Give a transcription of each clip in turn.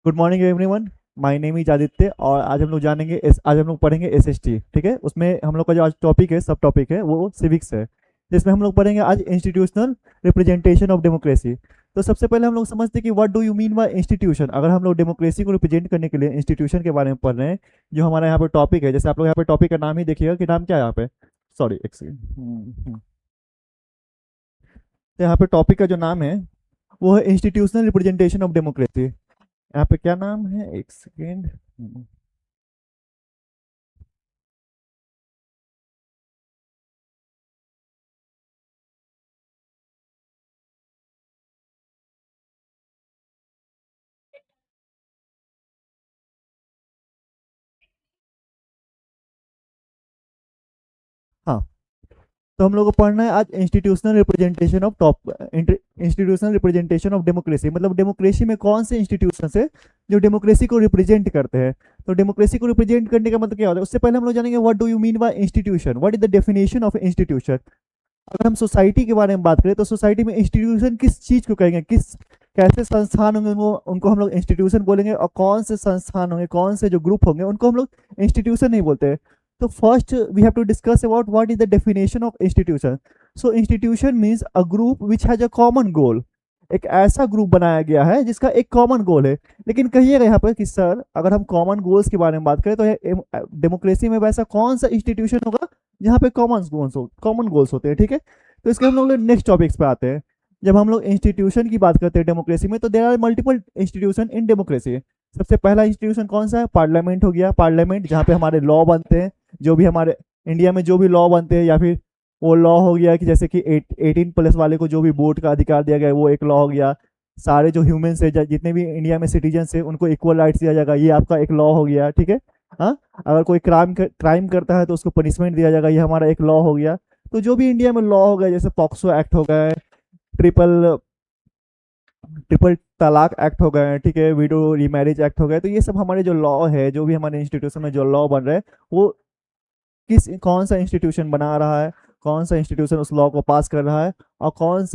Good morning everyone. My name is Aditya और आज हम लोग जानेंगे आज हम लोग पढ़ेंगे एसएसटी। ठीक है, उसमें हम लोग का जो आज टॉपिक है, सब टॉपिक है, वो सिविक्स है, जिसमें हम लोग पढ़ेंगे आज इंस्टीट्यूशनल रिप्रेजेंटेशन ऑफ डेमोक्रेसी। तो सबसे पहले हम लोग समझते हैं कि what do you mean by institution. अगर हम लोग डेमोक्रेसी को रिप्रेजेंट करने के लिए इंस्टीट्यूशन के बारे में पढ़ रहे हैं, जो हमारा यहाँ पे टॉपिक है, जैसे आप लोग यहाँ पे टॉपिक का नाम ही देखिएगा कि नाम क्या है यहाँ पे। सॉरी, एक सेकेंड। तो यहाँ पे टॉपिक का जो नाम है वो है इंस्टीट्यूशनल रिप्रेजेंटेशन ऑफ डेमोक्रेसी। यहाँ पे क्या नाम है, एक सेकेंड। हाँ, तो हम लोग को पढ़ना है आज institutional representation of institutional representation of democracy. मतलब डेमोक्रेसी में कौन से इंस्टीट्यूशन है जो डेमोक्रेसी को रिप्रेजेंट करते हैं। तो डेमोक्रेसी को रिप्रेजेंट करने का मतलब क्या होता है, उससे पहले हम लोग जानेंगे what do you mean by institution, what is the definition of institution. अगर हम सोसाइटी के बारे में बात करें तो सोसाइटी में इंस्टीट्यूशन किस चीज को कहेंगे, किस कैसे संस्थान होंगे उनको हम लोग इंस्टीट्यूशन बोलेंगे, और कौन से संस्थान होंगे, कौन से जो ग्रुप होंगे उनको हम लोग इंस्टीट्यूशन नहीं बोलते। तो first we have to discuss about what is the definition of institution. So institution means a group which has a common goal. एक ऐसा ग्रुप बनाया गया है जिसका एक कॉमन गोल है। लेकिन कहिएगा यहाँ पर कि सर अगर हम कॉमन गोल्स के बारे में बात करें तो डेमोक्रेसी में वैसा कौन सा इंस्टीट्यूशन होगा जहाँ पे कॉमन गोल्स होते हैं। ठीक है, तो इसके हम लोग नेक्स्ट टॉपिक्स पे आते हैं। जब हम लोग इंस्टीट्यूशन की बात करते हैं डेमोक्रेसी में, तो there are multiple institution in democracy. सबसे पहला इंस्टीट्यूशन कौन सा है, पार्लियामेंट हो गया। पार्लियामेंट जहाँ पे हमारे लॉ बनते हैं, जो भी हमारे इंडिया में जो भी लॉ बनते हैं, या फिर वो लॉ हो गया कि जैसे कि 18+ वाले को जो भी वोट का अधिकार दिया गया है, वो एक लॉ हो गया। सारे जो ह्यूमंस है, जितने भी इंडिया में सिटीजन है, उनको इक्वल राइट्स दिया जाएगा, ये आपका एक लॉ हो गया। ठीक है, हाँ। अगर कोई क्राइम करता है तो उसको पनिशमेंट दिया जाएगा, ये हमारा एक लॉ हो गया। तो जो भी इंडिया में लॉ हो गया, जैसे पॉक्सो एक्ट हो गए, ट्रिपल ट्रिपल तलाक एक्ट हो गए, ठीक है, विडो रीमैरिज एक्ट हो गए, तो ये सब हमारे जो लॉ है, जो भी हमारे इंस्टीट्यूशन में जो लॉ बन रहे हैं, वो कौन सा इंस्टीट्यूशन बना रहा है, कौन सा इंस्टीट्यूशन उस लॉ को पास कर रहा है, और कौन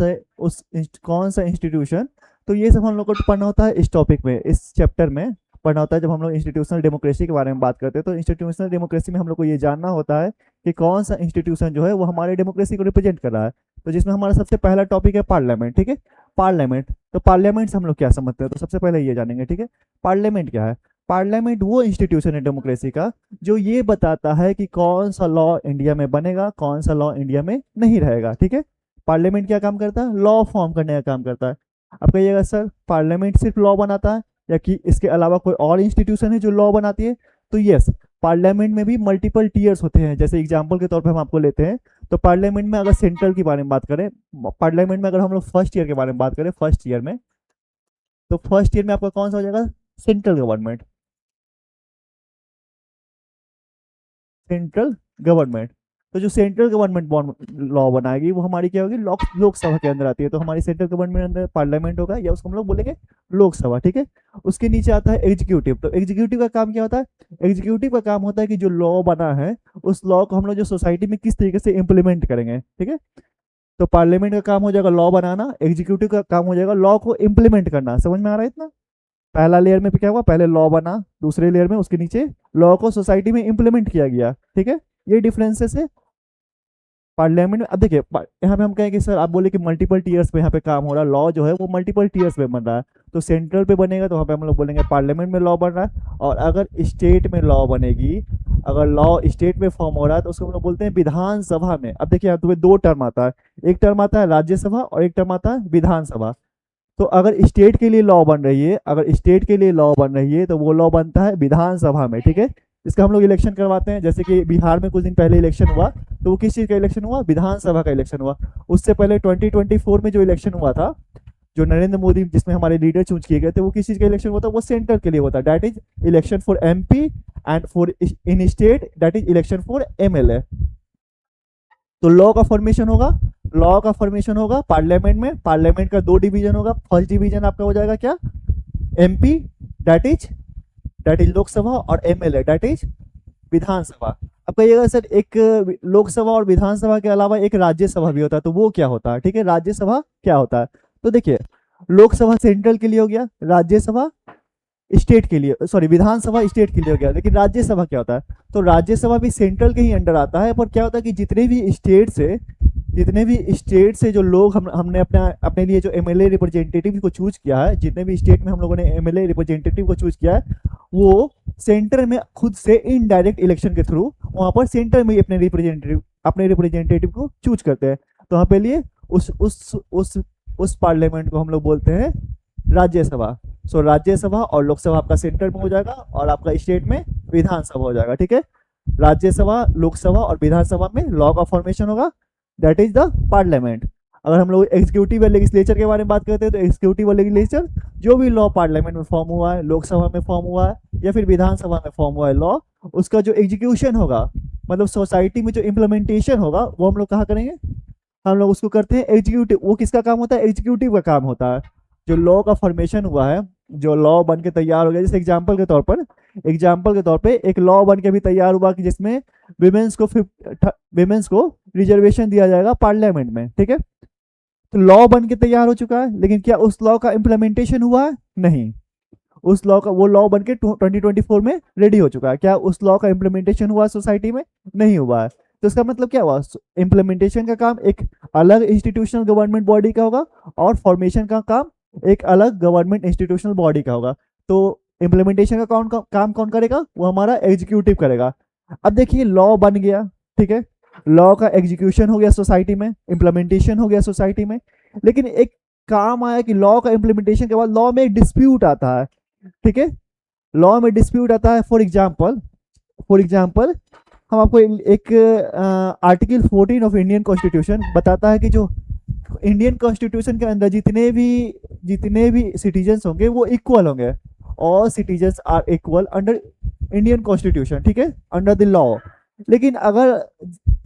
सा इंस्टीट्यूशन। तो ये सब हम लोग को पढ़ना होता है इस टॉपिक में, इस चैप्टर में पढ़ना होता है। जब हम लोग इंस्टीट्यूशनल डेमोक्रेसी के बारे में बात करते हैं, तो इंस्टीट्यूशनल डेमोक्रेसी में हम लोग को ये जानना होता है कि कौन सा इंस्टीट्यूशन जो है वो हमारे डेमोक्रेसी को रिप्रेजेंट कर रहा है। तो जिसमें हमारा सबसे पहला टॉपिक है पार्लियामेंट। ठीक है, पार्लियामेंट। तो पार्लियामेंट से हम लोग क्या समझते हैं, तो सबसे पहले ये जानेंगे। ठीक है, पार्लियामेंट क्या है। पार्लियामेंट वो इंस्टीट्यूशन है डेमोक्रेसी का जो ये बताता है कि कौन सा लॉ इंडिया में बनेगा, कौन सा लॉ इंडिया में नहीं रहेगा। ठीक है, पार्लियामेंट क्या काम करता है, लॉ फॉर्म करने का काम करता है। आप कहिएगा सर पार्लियामेंट सिर्फ लॉ बनाता है या कि इसके अलावा कोई और इंस्टीट्यूशन है जो लॉ बनाती है। तो यस, पार्लियामेंट में भी मल्टीपल टीयर्स होते हैं। जैसे एग्जांपल के तौर पे हम आपको लेते हैं, तो पार्लियामेंट में अगर सेंट्रल के बारे में बात करें, पार्लियामेंट में अगर हम लोग फर्स्ट ईयर के बारे में बात करें, फर्स्ट ईयर में, तो फर्स्ट ईयर में आपका कौन सा हो जाएगा, सेंट्रल गवर्नमेंट। Central government. तो जो सेंट्रल गवर्नमेंट लॉ बनाएगी वो हमारी क्या होगी, लोकसभा के अंदर आती है। तो हमारी सेंट्रल गवर्नमेंट अंदर पार्लियामेंट होगा, या उसको हम लोग बोलेंगे लोकसभा। ठीक है, उसके नीचे आता है एग्जीक्यूटिव। तो एग्जीक्यूटिव का काम क्या होता है, एग्जीक्यूटिव का काम होता है कि जो लॉ बना है उस लॉ को हम लोग जो सोसाइटी में किस तरीके से इम्प्लीमेंट करेंगे। ठीक है, तो पार्लियामेंट का काम हो जाएगा लॉ बनाना, एग्जीक्यूटिव का काम हो जाएगा लॉ को इम्प्लीमेंट करना। समझ में आ रहा है इतना। पहला लेयर में क्या हुआ, पहले लॉ बना, दूसरे लेयर में उसके नीचे लॉ को सोसाइटी में इंप्लीमेंट किया गया। ठीक है, ये डिफरेंसेस है पार्लियामेंट में। अब देखिए यहाँ पे हम कहें कि सर आप बोले कि मल्टीपल टीयर्स पे यहाँ पे काम हो रहा है, लॉ जो है वो मल्टीपल टीयर्स पे बन रहा है। तो सेंट्रल पे बनेगा तो वहाँ पे हम लोग बोलेंगे पार्लियामेंट में लॉ बन रहा है। और अगर स्टेट में लॉ बनेगी, अगर लॉ स्टेट में फॉर्म हो रहा है, तो उसको हम लोग बोलते हैं विधानसभा में। अब देखिए यहाँ तुम्हें दो टर्म आता है, एक टर्म आता है राज्यसभा और एक टर्म आता है विधानसभा। तो अगर स्टेट के लिए लॉ बन रही है, अगर स्टेट के लिए लॉ बन रही है, तो वो लॉ बनता है विधानसभा में। ठीक है, इसका हम लोग इलेक्शन करवाते हैं। जैसे कि बिहार में कुछ दिन पहले इलेक्शन हुआ, तो वो किस चीज का इलेक्शन हुआ, विधानसभा का इलेक्शन हुआ। उससे पहले 2024 में जो इलेक्शन हुआ था, जो नरेंद्र मोदी जिसमें हमारे लीडर चूज किए गए थे, वो किस चीज का इलेक्शन हुआ था, वो सेंटर के लिए होता, that is election for MP, and for in state that is election for MLA. तो लॉ का फॉर्मेशन होगा पार्लियामेंट में। पार्लियामेंट का दो डिवीजन होगा, फर्स्ट डिवीजन आपका हो जाएगा क्या, एमपी, दैट इज लोकसभा, और एमएलए दैट इज विधानसभा। अब कहिएगा सर एक लोकसभा और विधानसभा के अलावा एक राज्यसभा भी होता है, तो वो क्या होता है। ठीक है, राज्यसभा क्या होता है, तो देखिए लोकसभा सेंट्रल के लिए हो गया, राज्यसभा स्टेट के लिए, सॉरी विधानसभा स्टेट के लिए हो गया, लेकिन राज्यसभा क्या होता है? तो राज्यसभा भी सेंट्रल के ही अंडर आता है, पर क्या होता है कि जितने भी स्टेट से जो लोग हमने अपने लिए जो एमएलए रिप्रेजेंटेटिव को चूज किया है, जितने भी स्टेट में हम लोगों ने एमएलए रिप्रेजेंटेटिव को चूज किया है, वो सेंटर में खुद से इनडायरेक्ट इलेक्शन के थ्रू वहां पर सेंटर में ही अपने रिप्रेजेंटेटिव को चूज करते हैं। तो वहाँ पे लिए उस पार्लियामेंट को हम लोग बोलते हैं राज्यसभा। सो राज्यसभा और लोकसभा आपका सेंटर में हो जाएगा और आपका स्टेट में विधानसभा हो जाएगा, ठीक है। राज्यसभा, लोकसभा और विधानसभा में लॉ का फॉर्मेशन होगा, दैट इज द पार्लियामेंट। अगर हम लोग एग्जीक्यूटिव और लेजिस्लेचर के बारे में बात करते हैं तो एग्जीक्यूटिव और लेजिस्लेचर जो भी लॉ पार्लियामेंट में फॉर्म हुआ है, लोकसभा में फॉर्म हुआ है या फिर विधानसभा में फॉर्म हुआ है लॉ, उसका जो एग्जीक्यूशन होगा, मतलब सोसाइटी में जो इम्प्लीमेंटेशन होगा, वो हम लोग कहाँ करेंगे? हम लोग उसको करते हैं एग्जीक्यूटिव। वो किसका काम होता है? एग्जीक्यूटिव का काम होता है। जो लॉ का फॉर्मेशन हुआ है, जो लॉ बन के तैयार हो गया, जैसे एग्जाम्पल के तौर पे एक लॉ बन के भी तैयार हुआ कि जिसमें विमेंस को रिजर्वेशन दिया जाएगा पार्लियामेंट में, ठीक है। तो लॉ बन के तैयार हो चुका है, लेकिन क्या उस लॉ का इम्प्लीमेंटेशन हुआ है? नहीं। उस लॉ का, वो लॉ बन के 2024 में रेडी हो चुका है, क्या उस लॉ का इम्प्लीमेंटेशन हुआ सोसाइटी में? नहीं हुआ है। तो इसका मतलब क्या हुआ? इम्प्लीमेंटेशन का काम एक अलग इंस्टीट्यूशनल गवर्नमेंट बॉडी का होगा और फॉर्मेशन का काम एक अलग गवर्नमेंट इंस्टीट्यूशनल बॉडी का होगा। तो इम्प्लीमेंटेशन का काम कौन करेगा? वो हमारा एग्जीक्यूटिव करेगा। अब देखिए लॉ बन गया, ठीक है, लॉ का एग्जीक्यूशन हो गया सोसाइटी में, इम्प्लीमेंटेशन हो गया सोसाइटी में, लेकिन एक काम आया कि लॉ का इम्प्लीमेंटेशन के बाद लॉ में एक डिस्प्यूट आता है, ठीक है। लॉ में डिस्प्यूट आता है, फॉर एग्जाम्पल हम आपको एक आर्टिकल 14 ऑफ इंडियन कॉन्स्टिट्यूशन बताता है कि जो इंडियन कॉन्स्टिट्यूशन के अंदर जितने भी सिटीजन्स होंगे वो इक्वल होंगे। All citizens are equal under Indian constitution, ठीक है, अंडर द लॉ। लेकिन अगर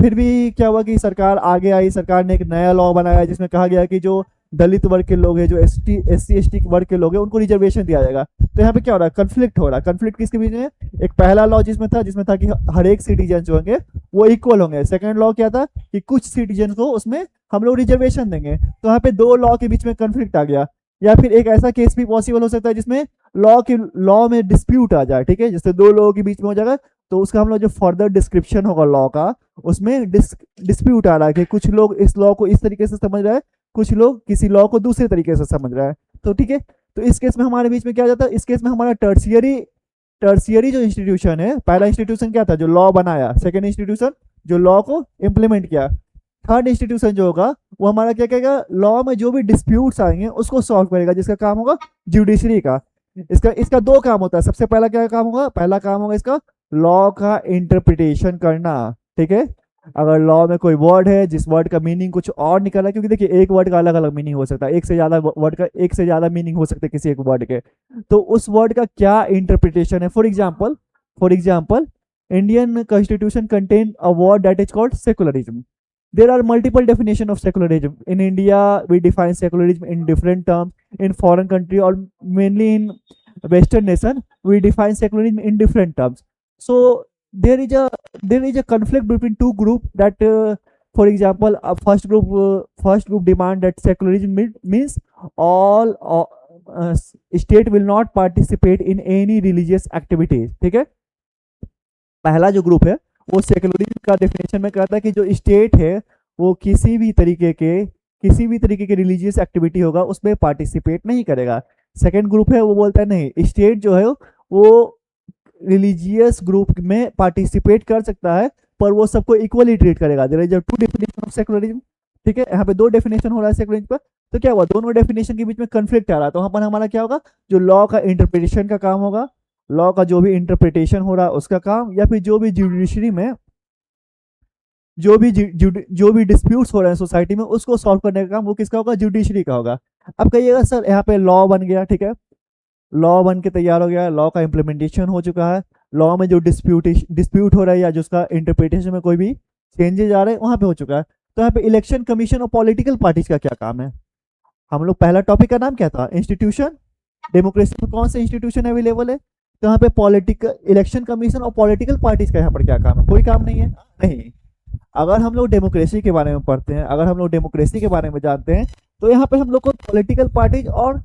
फिर भी क्या हुआ कि सरकार आगे आई, सरकार ने एक नया लॉ बनाया जिसमें कहा गया कि जो दलित वर्ग के लोग हैं, जो एससी एसटी वर्ग के लोग हैं, उनको रिजर्वेशन दिया जाएगा। तो यहाँ पे क्या हो रहा है? कन्फ्लिक्ट हो रहा है। कन्फ्लिक्ट किसके बीच में? एक पहला लॉ जिसमें था कि हर एक सिटीजन जो होंगे वो इक्वल होंगे। सेकंड लॉ क्या था कि कुछ सिटीजन को उसमें हम लोग रिजर्वेशन देंगे। तो यहाँ पे दो लॉ के बीच में कन्फ्लिक्ट आ गया। या फिर एक ऐसा केस भी पॉसिबल हो सकता है जिसमें लॉ में डिस्प्यूट आ जाए, ठीक है, जैसे दो लोगों के बीच में हो जाएगा, तो उसका हम लोग जो फर्दर डिस्क्रिप्शन होगा लॉ का, उसमें डिस्प्यूट आ रहा है कि कुछ लोग इस लॉ को इस तरीके से समझ रहे हैं, कुछ लोग किसी लॉ को दूसरे तरीके से समझ रहे हैं। तो ठीक है, तो इस केस में हमारे बीच में क्या हो जाता है? इस केस में हमारा टर्सियरी जो इंस्टीट्यूशन है, पहला इंस्टीट्यूशन क्या था? जो लॉ बनाया। सेकेंड इंस्टीट्यूशन जो लॉ को इम्प्लीमेंट किया। थर्ड इंस्टीट्यूशन जो होगा वो हमारा क्या कहेगा? लॉ में जो भी डिस्प्यूट्स आएंगे उसको सॉल्व करेगा, जिसका काम होगा जुडिशरी का। इसका दो काम होता है। सबसे पहला क्या काम होगा? पहला काम होगा इसका लॉ का इंटरप्रिटेशन करना, ठीक है। अगर लॉ में कोई वर्ड है जिस वर्ड का मीनिंग कुछ और निकला है, क्योंकि देखिए एक वर्ड का अलग अलग मीनिंग हो सकता है, एक से ज्यादा मीनिंग हो सकते हैं किसी एक वर्ड के, तो उस वर्ड का क्या इंटरप्रिटेशन है। For example Indian constitution contain a word that is called secularism. There are multiple definition of secularism. In India, we define secularism in different terms. In foreign country or mainly in Western nation, we define secularism in different terms. So there is a conflict between two group that, for example, first group demand that secularism means all state will not participate in any religious activities. ठीक है, पहला जो group है वो secularism का definition में कहता है कि जो स्टेट है वो किसी भी तरीके के रिलीजियस एक्टिविटी होगा उसमें पार्टिसिपेट नहीं करेगा। सेकंड ग्रुप है वो बोलता है नहीं, स्टेट जो है वो रिलीजियस ग्रुप में पार्टिसिपेट कर सकता है पर वो सबको इक्वली ट्रीट करेगा। There is two definition of secularism, ठीक है, यहाँ पे दो डेफिनेशन हो रहा है सेकुलरिज्म पर। तो क्या हुआ? दोनों डेफिनेशन के बीच में कंफ्लिक्ट आ रहा है। तो वहां पर हमारा क्या होगा? जो लॉ का इंटरप्रिटेशन का काम होगा, लॉ का जो भी इंटरप्रिटेशन हो रहा है उसका काम, या फिर जो भी जुडिशरी में जो भी डिस्प्यूट्स हो रहे हैं सोसाइटी में उसको सॉल्व करने का काम वो किसका होगा? जुडिशरी का होगा। अब कहिएगा सर यहाँ पे लॉ बन गया, ठीक है, लॉ बन के तैयार हो गया, लॉ का इम्प्लीमेंटेशन हो चुका है, लॉ में जो डिस्प्यूट हो रहा है या जिसका इंटरप्रिटेशन में कोई भी चेंजेस आ रहे हैं वहां पे हो चुका है। तो यहाँ पे इलेक्शन कमीशन और पॉलिटिकल पार्टीज का क्या काम है? हम लोग पहला टॉपिक का नाम क्या था? इंस्टीट्यूशन। डेमोक्रेसी में कौन से इंस्टीट्यूशन अवेलेबल है? तो यहाँ पे पॉलिटिकल इलेक्शन कमीशन और पॉलिटिकल पार्टीज का यहाँ पर क्या काम है? कोई काम नहीं है, नहीं। अगर हम लोग डेमोक्रेसी के बारे में पढ़ते हैं, अगर हम लोग डेमोक्रेसी के बारे में जानते हैं, तो यहाँ पे हम लोग को पॉलिटिकल पार्टीज और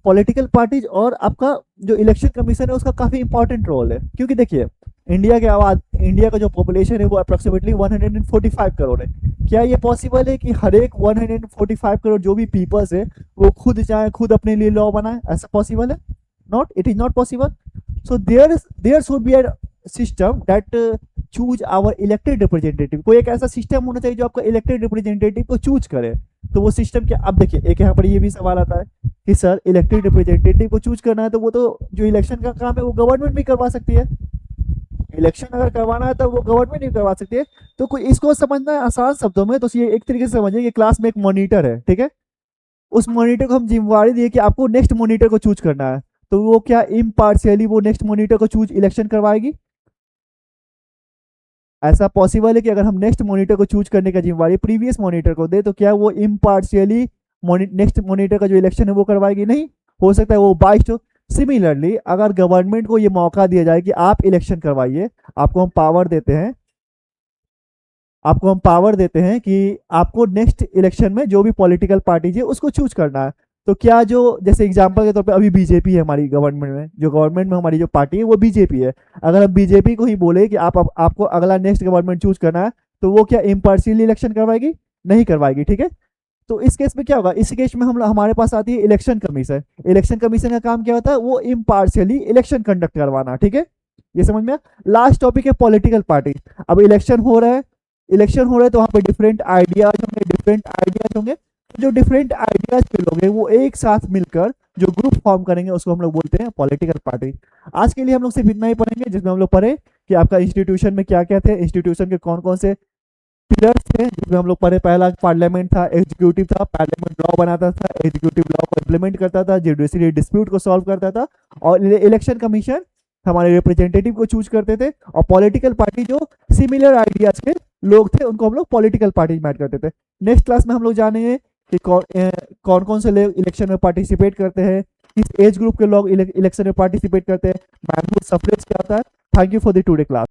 पॉलिटिकल पार्टीज और आपका जो इलेक्शन कमीशन है उसका काफी इंपॉर्टेंट रोल है, क्योंकि देखिए इंडिया का जो पॉपुलेशन है वो अप्रोक्सीमेटली 145 करोड़ है। क्या ये पॉसिबल है कि हर एक 145 करोड़ जो भी पीपल्स है वो खुद चाहे खुद अपने लिए लॉ बनाए? ऐसा पॉसिबल है? Not, it is not possible. So there should be a system that choose our elected representative. कोई एक ऐसा सिस्टम होना चाहिए जो आपका इलेक्टेड रिप्रेजेंटेटिव को चूज करे। तो वो सिस्टम क्या? अब देखिए एक यहाँ पर ये भी सवाल आता है कि सर इलेक्टेड रिप्रेजेंटेटिव को चूज करना है तो वो तो जो इलेक्शन का काम है वो गवर्नमेंट भी करवा सकती है। इलेक्शन अगर करवाना है तो वो गवर्नमेंट ही करवा सकती है। तो कोई इसको समझना है आसान शब्दों में तो ये एक तरीके से समझिए कि क्लास में एक मॉनिटर है, ठीक है। उस मॉनिटर को हम जिम्मेवारी दिए कि आपको नेक्स्ट मॉनिटर को चूज करना है, तो वो क्या इम्पार्शियली वो नेक्स्ट मॉनिटर को चूज इलेक्शन करवाएगी? ऐसा पॉसिबल है कि अगर हम नेक्स्ट मॉनिटर को चूज करने का जिम्मेवारी प्रीवियस मॉनिटर को दे तो क्या वो इम्पार्शियली नेक्स्ट मॉनिटर का जो इलेक्शन है वो करवाएगी? नहीं। हो सकता है वो बाइस्ड हो। सिमिलरली अगर गवर्नमेंट को ये मौका दिया जाए कि आप इलेक्शन करवाइए, आपको हम पावर देते हैं, कि आपको नेक्स्ट इलेक्शन में जो भी पॉलिटिकल पार्टी है उसको चूज करना है। तो क्या जो जैसे एग्जांपल के तौर पे अभी बीजेपी है हमारी गवर्नमेंट में, जो गवर्नमेंट में हमारी जो पार्टी है वो बीजेपी है। अगर हम बीजेपी को ही बोले कि आपको अगला नेक्स्ट गवर्नमेंट चूज करना है, तो वो क्या इम्पार्शियली इलेक्शन करवाएगी? नहीं करवाएगी, ठीक है। तो इस केस में क्या होगा? इस केस में हम हमारे पास आती है इलेक्शन कमीशन। इलेक्शन कमीशन का काम क्या होता है? वो इम्पार्शियली इलेक्शन कंडक्ट करवाना, ठीक है। ये समझ में आया? लास्ट टॉपिक है पॉलिटिकल पार्टी। अब इलेक्शन हो रहा है तो वहाँ पे डिफरेंट आइडियाज होंगे। जो डिफरेंट आइडियाज के लोग हैं वो एक साथ मिलकर जो ग्रुप फॉर्म करेंगे उसको हम लोग बोलते हैं पॉलिटिकल पार्टी। आज के लिए हम लोग सिर्फ इतना ही पढ़ेंगे, जिसमें हम लोग पढ़े कि आपका इंस्टीट्यूशन में क्या क्या थे, इंस्टीट्यूशन के कौन कौन से पिलर्स थे, जिसमें हम लोग पढ़े पहला पार्लियामेंट था, एग्जीक्यूटिव था, पार्लियामेंट लॉ बनाता था, एग्जीक्यूटिव लॉ को इम्प्लीमेंट करता था, जुडिशरी डिस्प्यूट को सॉल्व करता था, और इलेक्शन कमीशन हमारे रिप्रेजेंटेटिव को चूज करते थे, और पॉलिटिकल पार्टी जो सिमिलर आइडियाज के लोग थे उनको हम लोग पॉलिटिकल पार्टी में ऐड करते थे। नेक्स्ट क्लास में हम लोग जानेंगे कि कौन कौन से लोग इलेक्शन में पार्टिसिपेट करते हैं, किस एज ग्रुप के लोग इलेक्शन में पार्टिसिपेट करते हैं, मैनहुड सफरेज क्या होता है। Thank you for the today class.